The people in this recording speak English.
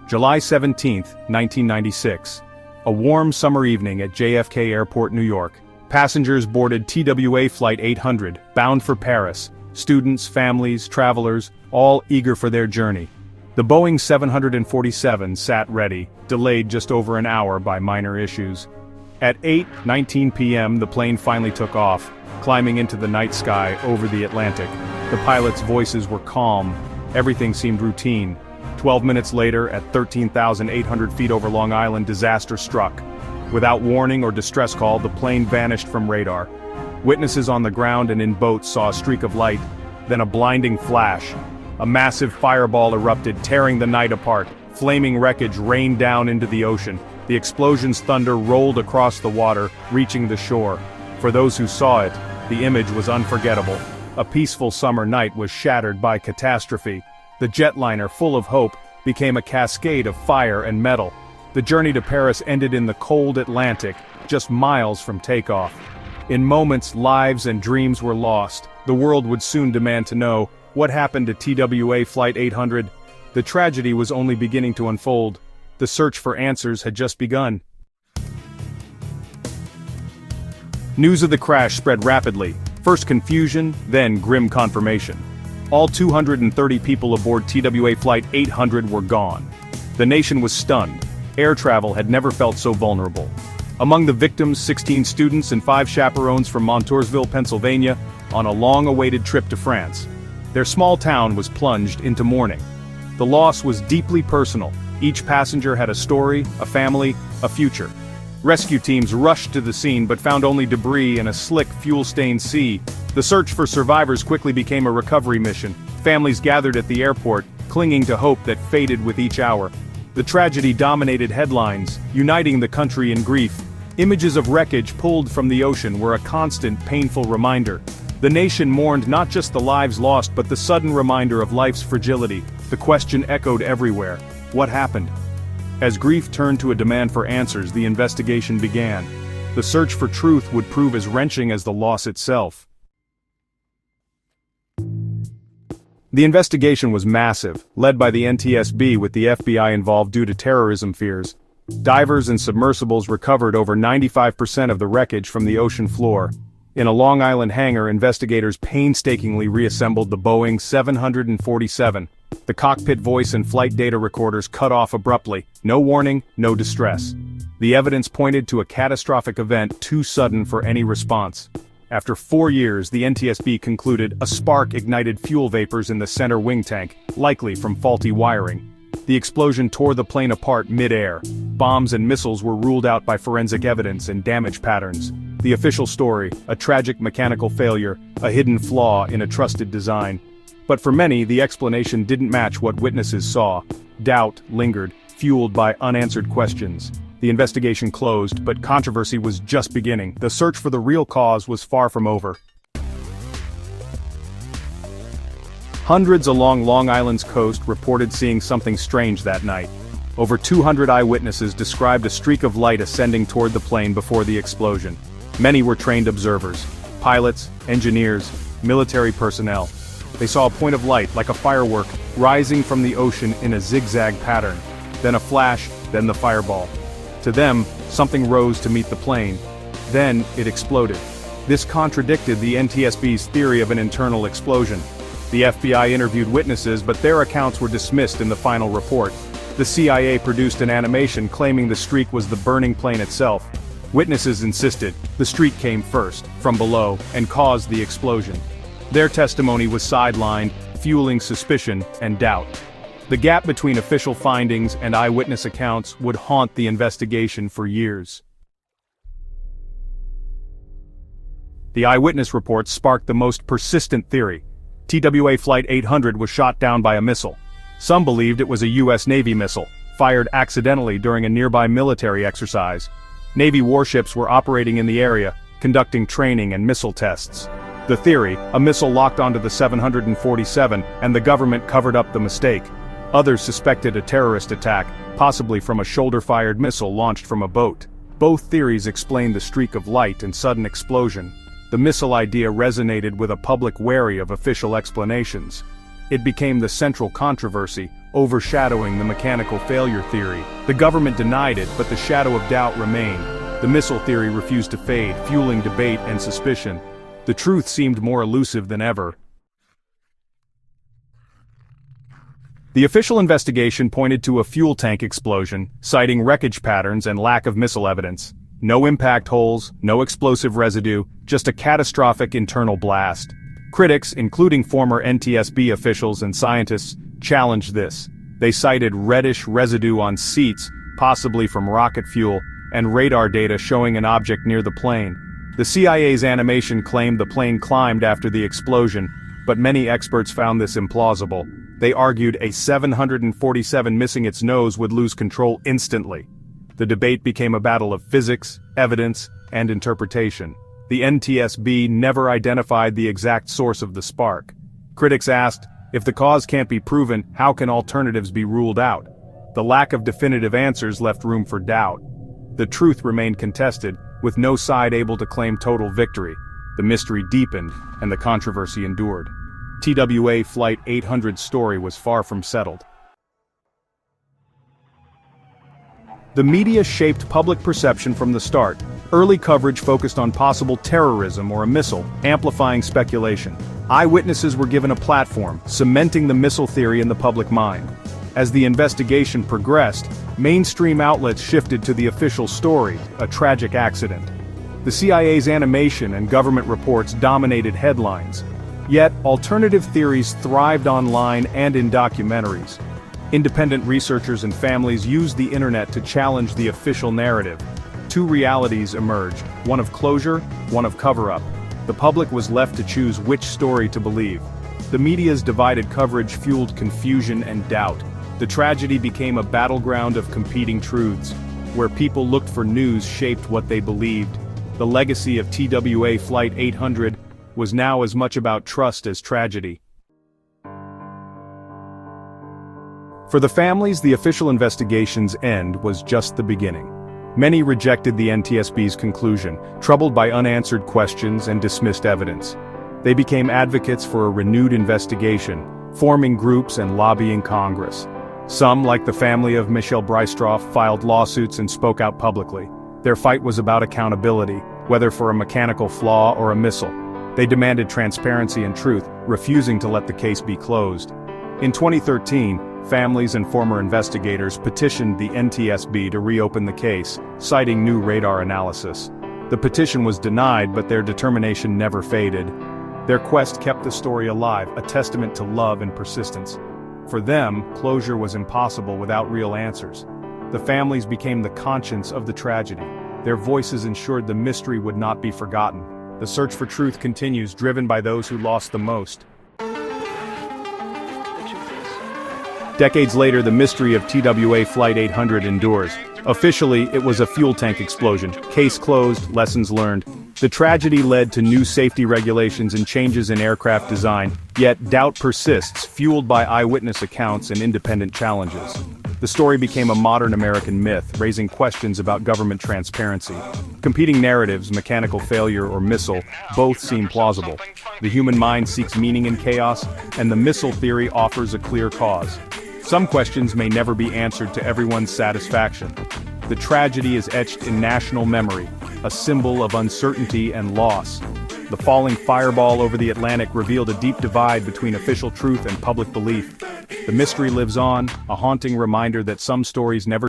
July 17, 1996. A warm summer evening at JFK Airport, New York. Passengers boarded TWA Flight 800, bound for Paris. Students, families, travelers, all eager for their journey. The Boeing 747 sat ready, delayed just over an hour by minor issues. At 8:19 p.m. the plane finally took off, climbing into the night sky over the Atlantic. The pilots' voices were calm. Everything seemed routine. 12 minutes later, at 13,800 feet over Long Island, disaster struck. Without warning or distress call, the plane vanished from radar. Witnesses on the ground and in boats saw a streak of light, then a blinding flash. A massive fireball erupted, tearing the night apart. Flaming wreckage rained down into the ocean. The explosion's thunder rolled across the water, reaching the shore. For those who saw it, the image was unforgettable. A peaceful summer night was shattered by catastrophe. The jetliner, full of hope, became a cascade of fire and metal. The journey to Paris ended in the cold Atlantic, just miles from takeoff. In moments, lives and dreams were lost. The world would soon demand to know, what happened to TWA Flight 800? The tragedy was only beginning to unfold. The search for answers had just begun. News of the crash spread rapidly. First confusion, then grim confirmation. All 230 people aboard TWA Flight 800 were gone. The nation was stunned. Air travel had never felt so vulnerable. Among the victims, 16 students and 5 chaperones from Montoursville, Pennsylvania, on a long-awaited trip to France. Their small town was plunged into mourning. The loss was deeply personal. Each passenger had a story, a family, a future. Rescue teams rushed to the scene but found only debris in a slick, fuel-stained sea. The search for survivors quickly became a recovery mission. Families gathered at the airport, clinging to hope that faded with each hour. The tragedy dominated headlines, uniting the country in grief. Images of wreckage pulled from the ocean were a constant, painful reminder. The nation mourned not just the lives lost but the sudden reminder of life's fragility. The question echoed everywhere: what happened? As grief turned to a demand for answers, the investigation began. The search for truth would prove as wrenching as the loss itself. The investigation was massive, led by the NTSB with the FBI involved due to terrorism fears. Divers and submersibles recovered over 95% of the wreckage from the ocean floor. In a Long Island hangar, investigators painstakingly reassembled the Boeing 747. The cockpit voice and flight data recorders cut off abruptly. No warning, no distress. The evidence pointed to a catastrophic event too sudden for any response. After 4 years, the NTSB concluded a spark ignited fuel vapors in the center wing tank, likely from faulty wiring. The explosion tore the plane apart mid-air. Bombs and missiles were ruled out by forensic evidence and damage patterns. The official story: a tragic mechanical failure, a hidden flaw in a trusted design. But for many, the explanation didn't match what witnesses saw. Doubt lingered, fueled by unanswered questions. The investigation closed, but controversy was just beginning. The search for the real cause was far from over. Hundreds along Long Island's coast reported seeing something strange that night. Over 200 eyewitnesses described a streak of light ascending toward the plane before the explosion. Many were trained observers: pilots, engineers, military personnel. They saw a point of light, like a firework, rising from the ocean in a zigzag pattern. Then a flash, then the fireball. To them, something rose to meet the plane. Then, it exploded. This contradicted the NTSB's theory of an internal explosion. The FBI interviewed witnesses, but their accounts were dismissed in the final report. The CIA produced an animation claiming the streak was the burning plane itself. Witnesses insisted the streak came first, from below, and caused the explosion. Their testimony was sidelined, fueling suspicion and doubt. The gap between official findings and eyewitness accounts would haunt the investigation for years. The eyewitness reports sparked the most persistent theory. TWA Flight 800 was shot down by a missile. Some believed it was a U.S. Navy missile, fired accidentally during a nearby military exercise. Navy warships were operating in the area, conducting training and missile tests. The theory: a missile locked onto the 747, and the government covered up the mistake. Others suspected a terrorist attack, possibly from a shoulder-fired missile launched from a boat. Both theories explained the streak of light and sudden explosion. The missile idea resonated with a public wary of official explanations. It became the central controversy, overshadowing the mechanical failure theory. The government denied it, but the shadow of doubt remained. The missile theory refused to fade, fueling debate and suspicion. The truth seemed more elusive than ever. The official investigation pointed to a fuel tank explosion, citing wreckage patterns and lack of missile evidence. No impact holes, no explosive residue, just a catastrophic internal blast. Critics, including former NTSB officials and scientists, challenged this. They cited reddish residue on seats, possibly from rocket fuel, and radar data showing an object near the plane. The CIA's animation claimed the plane climbed after the explosion, but many experts found this implausible. They argued a 747 missing its nose would lose control instantly. The debate became a battle of physics, evidence, and interpretation. The NTSB never identified the exact source of the spark. Critics asked, if the cause can't be proven, how can alternatives be ruled out? The lack of definitive answers left room for doubt. The truth remained contested, with no side able to claim total victory. The mystery deepened, and the controversy endured. TWA Flight 800's story was far from settled. The media shaped public perception from the start. Early coverage focused on possible terrorism or a missile, amplifying speculation. Eyewitnesses were given a platform, cementing the missile theory in the public mind. As the investigation progressed, mainstream outlets shifted to the official story, a tragic accident. The CIA's animation and government reports dominated headlines. Yet, alternative theories thrived online and in documentaries. Independent researchers and families used the internet to challenge the official narrative. Two realities emerged, one of closure, one of cover-up. The public was left to choose which story to believe. The media's divided coverage fueled confusion and doubt. The tragedy became a battleground of competing truths, where people looked for news shaped what they believed. The legacy of TWA Flight 800 was now as much about trust as tragedy. For the families, the official investigation's end was just the beginning. Many rejected the NTSB's conclusion, troubled by unanswered questions and dismissed evidence. They became advocates for a renewed investigation, forming groups and lobbying Congress. Some, like the family of Michelle Breistrauff, filed lawsuits and spoke out publicly. Their fight was about accountability, whether for a mechanical flaw or a missile. They demanded transparency and truth, refusing to let the case be closed. In 2013, families and former investigators petitioned the NTSB to reopen the case, citing new radar analysis. The petition was denied, but their determination never faded. Their quest kept the story alive, a testament to love and persistence. For them, closure was impossible without real answers. The families became the conscience of the tragedy. Their voices ensured the mystery would not be forgotten. The search for truth continues, driven by those who lost the most. Decades later, the mystery of TWA Flight 800 endures. Officially, it was a fuel tank explosion. Case closed, lessons learned. The tragedy led to new safety regulations and changes in aircraft design, yet doubt persists, fueled by eyewitness accounts and independent challenges. The story became a modern American myth, raising questions about government transparency. Competing narratives, mechanical failure or missile, both seem plausible. The human mind seeks meaning in chaos, and the missile theory offers a clear cause. Some questions may never be answered to everyone's satisfaction. The tragedy is etched in national memory, a symbol of uncertainty and loss. The falling fireball over the Atlantic revealed a deep divide between official truth and public belief. The mystery lives on, a haunting reminder that some stories never